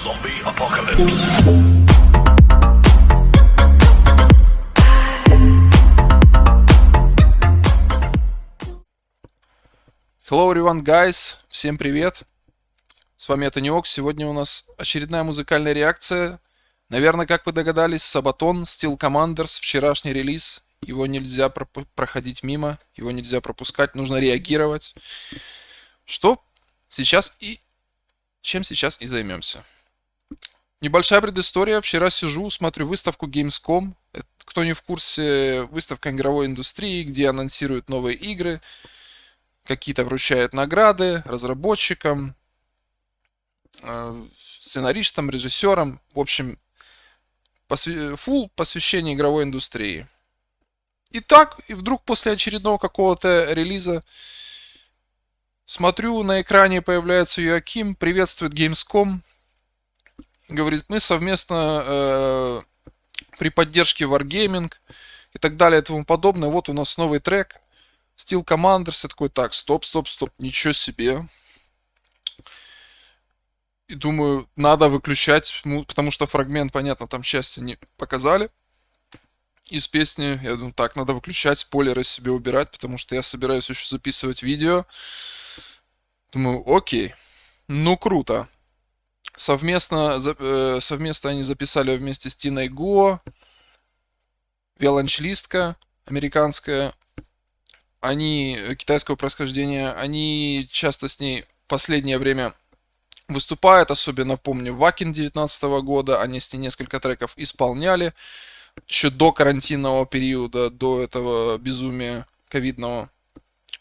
Zombie apocalypse. Hello everyone, guys! Всем привет! С вами это Неокс. Сегодня у нас очередная музыкальная реакция. Наверное, как вы догадались, Sabaton, Steel Commanders, вчерашний релиз. Его нельзя проходить мимо, его нельзя пропускать, нужно реагировать. Что сейчас и... Чем сейчас и займемся. Небольшая предыстория. Вчера сижу, смотрю выставку Gamescom. Кто не в курсе, выставка игровой индустрии, где анонсируют новые игры, какие-то вручают награды разработчикам, сценаристам, режиссерам. В общем, фулл посвящение игровой индустрии. И так, и вдруг после очередного какого-то релиза смотрю, на экране появляется Йоаким, приветствует Gamescom. Говорит, мы совместно при поддержке Wargaming и так далее и тому подобное. Вот у нас новый трек. Steel Commanders. Я такой, так, стоп, ничего себе. И думаю, надо выключать, потому что фрагмент, понятно, там части не показали из песни. Я думаю, так, надо выключать, спойлеры себе убирать, потому что я собираюсь еще записывать видео. Думаю, окей, ну круто. Совместно они записали вместе с Тиной Го, виолончелистка американская. Они китайского происхождения, они часто с ней в последнее время выступают, особенно помню в Wacken 2019 года, они с ней несколько треков исполняли, еще до карантинного периода, до этого безумия ковидного.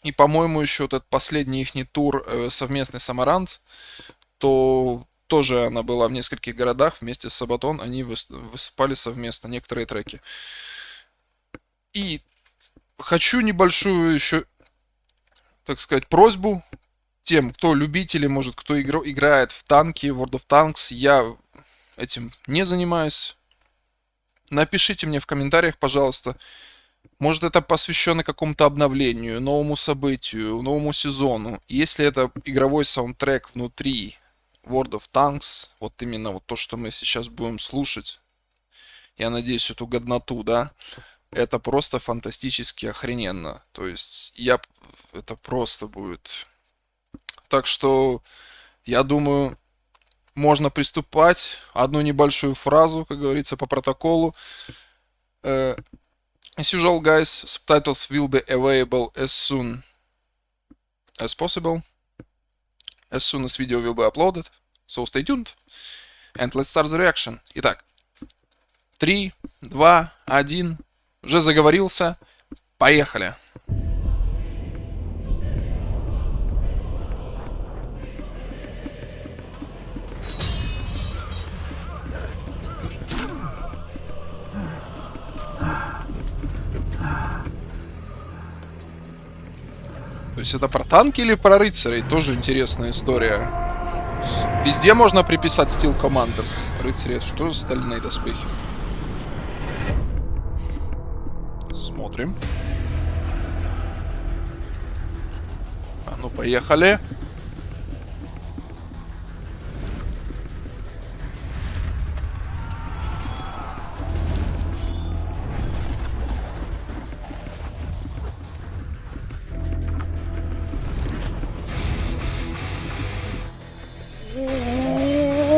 И, по-моему, еще вот этот последний ихний тур совместный с Amaranth, то тоже она была в нескольких городах вместе с Sabaton, они выступали совместно, некоторые треки. И хочу небольшую еще, так сказать, просьбу тем, кто любители, может, кто играет в танки, World of Tanks. Я этим не занимаюсь. Напишите мне в комментариях, пожалуйста. Может, это посвящено какому-то обновлению, новому событию, новому сезону. Если это игровой саундтрек внутри World of Tanks, вот именно вот то, что мы сейчас будем слушать, я надеюсь, эту годноту, да, это просто фантастически охрененно. То есть, это просто будет. Так что, я думаю, можно приступать. Одну небольшую фразу, как говорится, по протоколу. As usual, guys, subtitles will be available as soon as possible. As soon as video will be uploaded. So stay tuned. And let's start the reaction. Итак, 3, 2, 1. Уже заговорился. Поехали. То есть это про танки или про рыцарей? Тоже интересная история. Везде можно приписать Steel Commanders. Рыцари, это что за стальные доспехи? Смотрим. А ну, поехали.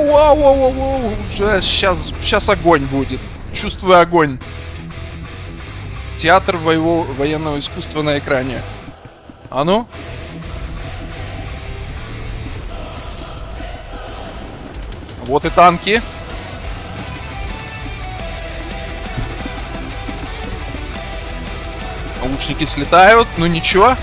Воу, уже сейчас огонь будет. Чувствую огонь. Театр военного искусства на экране. А ну? Вот и танки. Лучники слетают, ну ничего.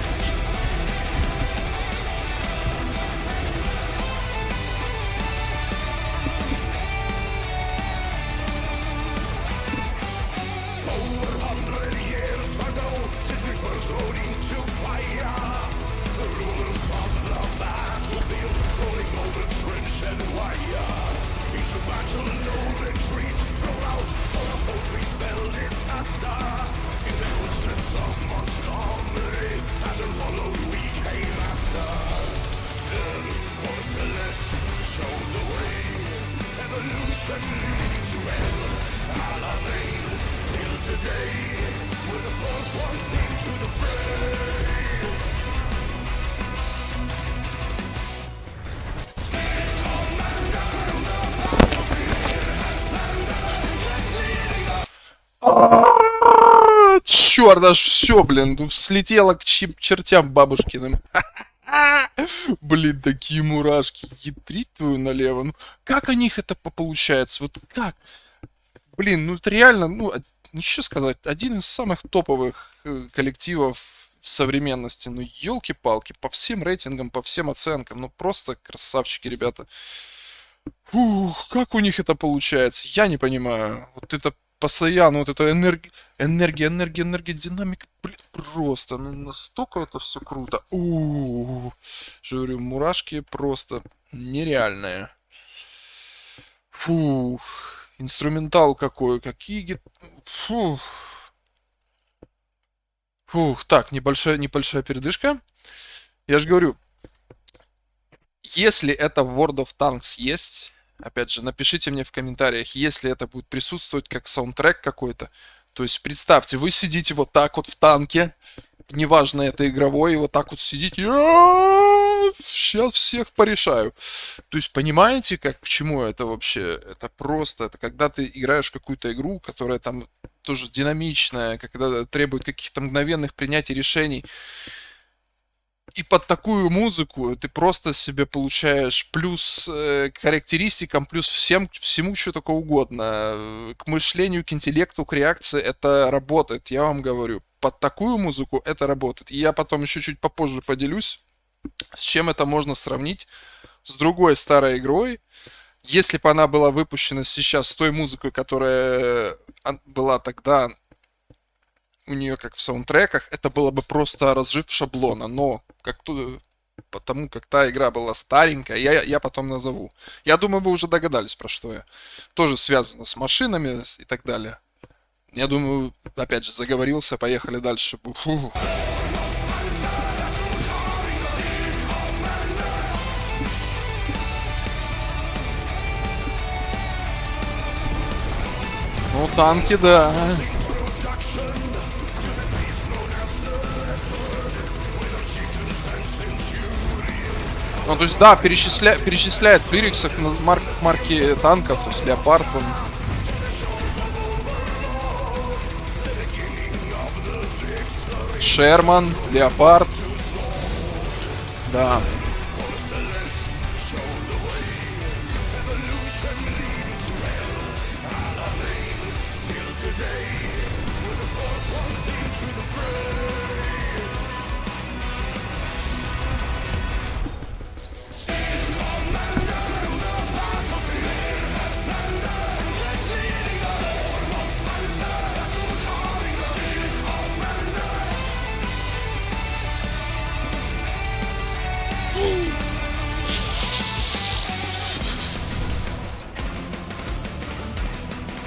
Черт, аж все, блин, слетело к чертям бабушкиным. Блин, такие мурашки. Ядрить твою налево. Ну, как у них это получается? Вот как? Блин, ну это реально, ну что сказать, один из самых топовых коллективов современности. Ну, елки-палки, по всем рейтингам, по всем оценкам. Ну, просто красавчики, ребята. Фух, как у них это получается? Я не понимаю. Вот это постоянно, вот эта энергия, динамика, блин, просто, ну, настолько это все круто. Же говорю, мурашки просто нереальные. Фух, инструментал какой, Фух, так, небольшая передышка. Я же говорю, если это в World of Tanks есть, опять же, напишите мне в комментариях, если это будет присутствовать как саундтрек какой-то. То есть представьте, вы сидите вот так вот в танке, неважно это игровой, и вот так вот сидите, сейчас всех порешаю. То есть понимаете, как, к чему это вообще? Это просто, это когда ты играешь в какую-то игру, которая там тоже динамичная, когда требует каких-то мгновенных принятий решений. И под такую музыку ты просто себе получаешь плюс к характеристикам, плюс всему, что только угодно. К мышлению, к интеллекту, к реакции это работает, я вам говорю. Под такую музыку это работает. И я потом еще чуть попозже поделюсь, с чем это можно сравнить с другой старой игрой. Если бы она была выпущена сейчас с той музыкой, которая была тогда у нее как в саундтреках, это было бы просто разжив шаблона. Но потому как та игра была старенькая, я потом назову. Я думаю, вы уже догадались, про что я. Тоже связано с машинами и так далее. Я думаю, опять же, заговорился, поехали дальше. Фу. Ну, танки, да. Ну, то есть, да, перечисляет в лириксах марки танков, то есть Леопард, вон. Шерман, Леопард. Да.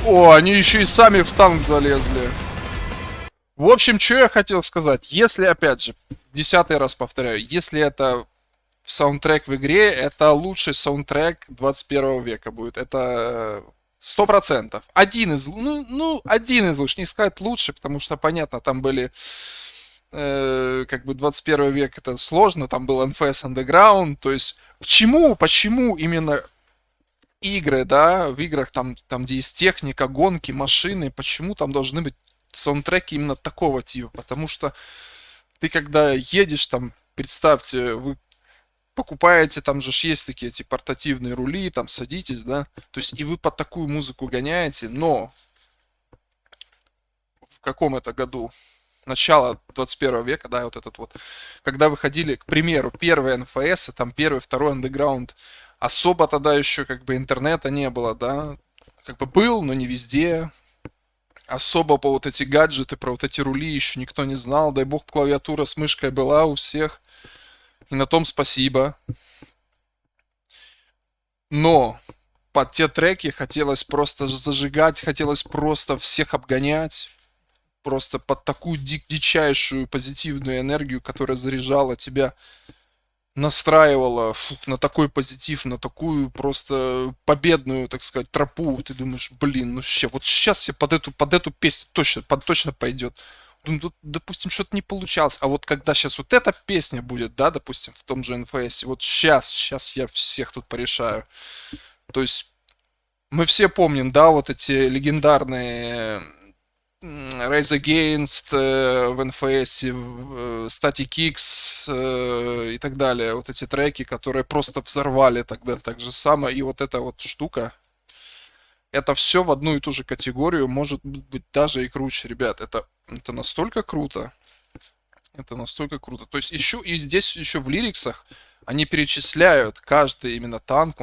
О, они еще и сами в танк залезли. В общем, что я хотел сказать. Если, опять же, 10-й раз повторяю, если это саундтрек в игре, это лучший саундтрек 21 века будет. Это 100%. Один из лучших. Не сказать лучше, потому что, понятно, там были как бы 21 век это сложно, там был NFS Underground, то есть почему именно игры, да, в играх там, где есть техника, гонки, машины, почему там должны быть саундтреки именно такого типа? Потому что ты когда едешь там, представьте, вы покупаете, там же есть такие эти портативные рули, там садитесь, да, то есть и вы под такую музыку гоняете, но в каком это году? Начало 21 века, да, вот этот вот, когда выходили, к примеру, первые НФС, там первый, второй андеграунд, особо тогда еще как бы интернета не было, да, как бы был, но не везде, особо по вот эти гаджеты, про вот эти рули еще никто не знал, дай бог клавиатура с мышкой была у всех, и на том спасибо. Но под те треки хотелось просто зажигать, хотелось просто всех обгонять, просто под такую дичайшую позитивную энергию, которая заряжала тебя настраивала на такой позитив, на такую просто победную, так сказать, тропу. Ты думаешь, блин, ну вот сейчас я под эту песню точно пойдет. Ну, тут, допустим, что-то не получалось. А вот когда сейчас вот эта песня будет, да, допустим, в том же НФС, вот сейчас я всех тут порешаю. То есть мы все помним, да, вот эти легендарные Rise Against в NFS, Static X и так далее. Вот эти треки, которые просто взорвали тогда так же самое. И вот эта вот штука, это все в одну и ту же категорию, может быть даже и круче, ребят. Это настолько круто. Это настолько круто. То есть еще и здесь еще в лириксах они перечисляют каждый именно танк.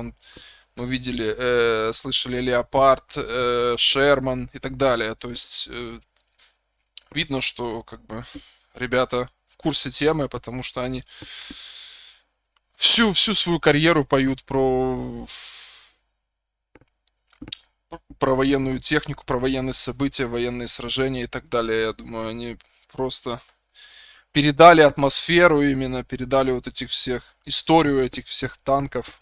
Мы видели, слышали Леопард, Шерман и так далее. То есть видно, что как бы ребята в курсе темы, потому что они всю свою карьеру поют про военную технику, про военные события, военные сражения и так далее. Я думаю, они просто передали атмосферу именно, передали вот этих всех, историю этих всех танков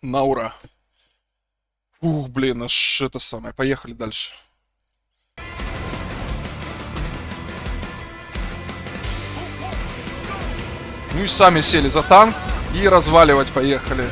на ура. Ух, блин, аж это самое. Поехали дальше. Ну и сами сели за танк и разваливать поехали.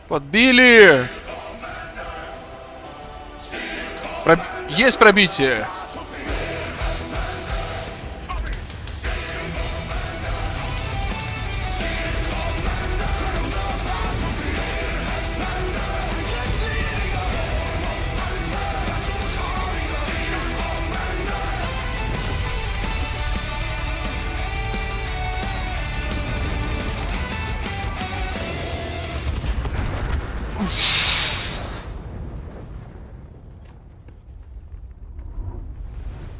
Подбили! Есть пробитие!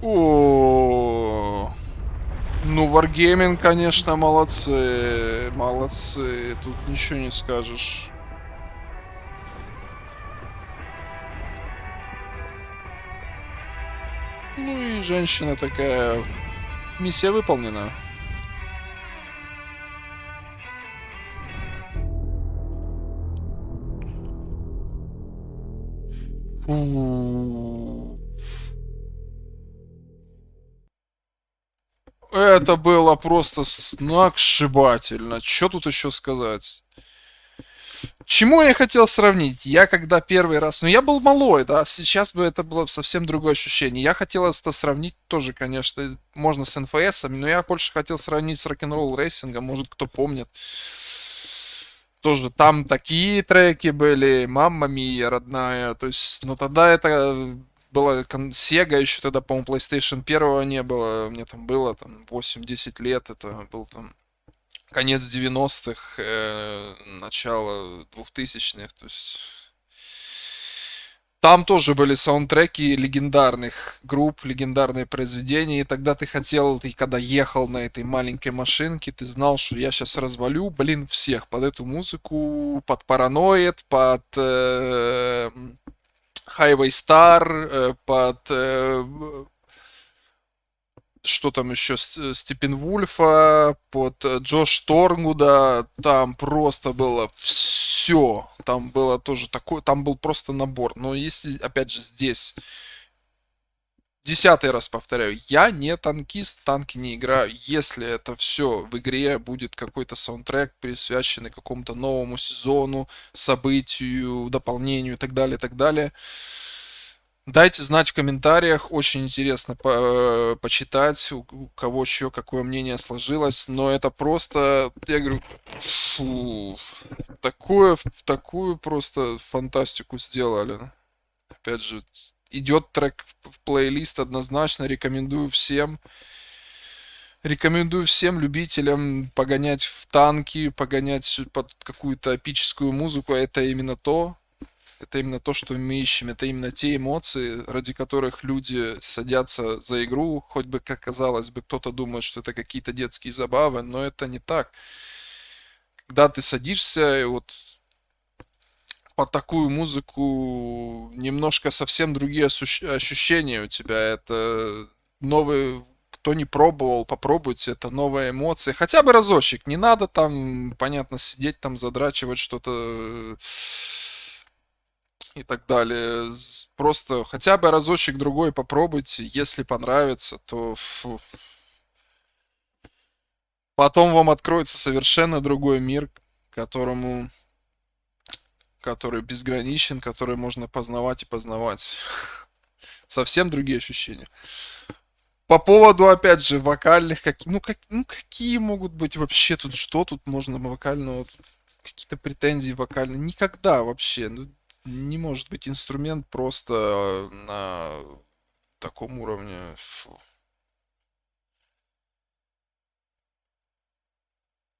О, ну, Wargaming, конечно, молодцы. Молодцы. Тут ничего не скажешь. Ну и женщина такая. Миссия выполнена. Фу. Это было просто сногсшибательно. Что тут еще сказать? Чему я хотел сравнить? Я когда первый раз... Ну, я был малой, да, сейчас бы это было совсем другое ощущение. Я хотел это сравнить тоже, конечно, можно с НФСами, но я больше хотел сравнить с рок-н-ролл рейсингом, может, кто помнит. Тоже там такие треки были, «Мамма Мия» родная, то есть, ну, тогда это была Sega, еще тогда, по-моему, PlayStation 1 не было, мне там было там 8-10 лет, это был там конец 90-х, начало 2000-х, то есть там тоже были саундтреки легендарных групп, легендарные произведения, и тогда ты хотел, ты когда ехал на этой маленькой машинке, ты знал, что я сейчас развалю, блин, всех под эту музыку, под Paranoid, под Highway Star, под что там еще, Степенвульфа, под Джош Торнгуда, там просто было все, там было тоже такое, там был просто набор, но если, опять же, здесь, 10-й раз повторяю, я не танкист, в танки не играю, если это все в игре будет какой-то саундтрек, присвященный какому-то новому сезону, событию, дополнению и так далее, Дайте знать в комментариях, очень интересно почитать, у кого еще какое мнение сложилось, но это просто, я говорю, фу, такую просто фантастику сделали. Опять же, идет трек в плейлист однозначно, рекомендую всем любителям погонять в танки, погонять под какую-то эпическую музыку, это именно то, что мы ищем. Это именно те эмоции, ради которых люди садятся за игру. Хоть бы, как казалось бы, кто-то думает, что это какие-то детские забавы, но это не так. Когда ты садишься, и вот под такую музыку немножко совсем другие ощущения у тебя. Это новый, кто не пробовал, попробуйте, это новая эмоция. Хотя бы разочек, не надо там, понятно, сидеть там, задрачивать что-то и так далее. Просто хотя бы разочек другой попробуйте. Если понравится, то фу. Потом вам откроется совершенно другой мир, которому, который безграничен, который можно познавать и познавать. Совсем другие ощущения. По поводу, опять же, вокальных, ну какие могут быть вообще тут, что тут можно вокального, какие-то претензии вокальные? Никогда вообще. Ну, не может быть инструмент просто на таком уровне. Фу.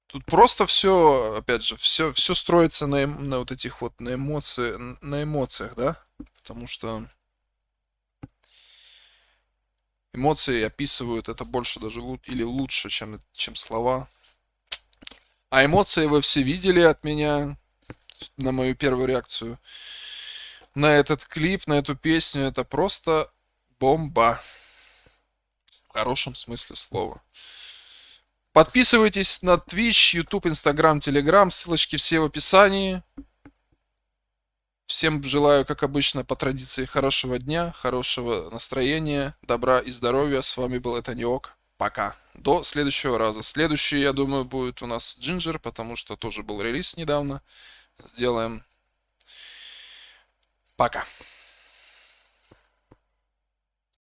Тут просто все, опять же, все строится на вот этих вот, на эмоциях, да? Потому что эмоции описывают это больше даже или лучше, чем слова. А эмоции вы все видели от меня на мою первую реакцию на этот клип, на эту песню. Это просто бомба. В хорошем смысле слова. Подписывайтесь на Twitch, YouTube, Instagram, Telegram. Ссылочки все в описании. Всем желаю, как обычно, по традиции, хорошего дня, хорошего настроения, добра и здоровья. С вами был Этаниок. Пока. До следующего раза. Следующий, я думаю, будет у нас Джинджер, потому что тоже был релиз недавно. Сделаем. Пока.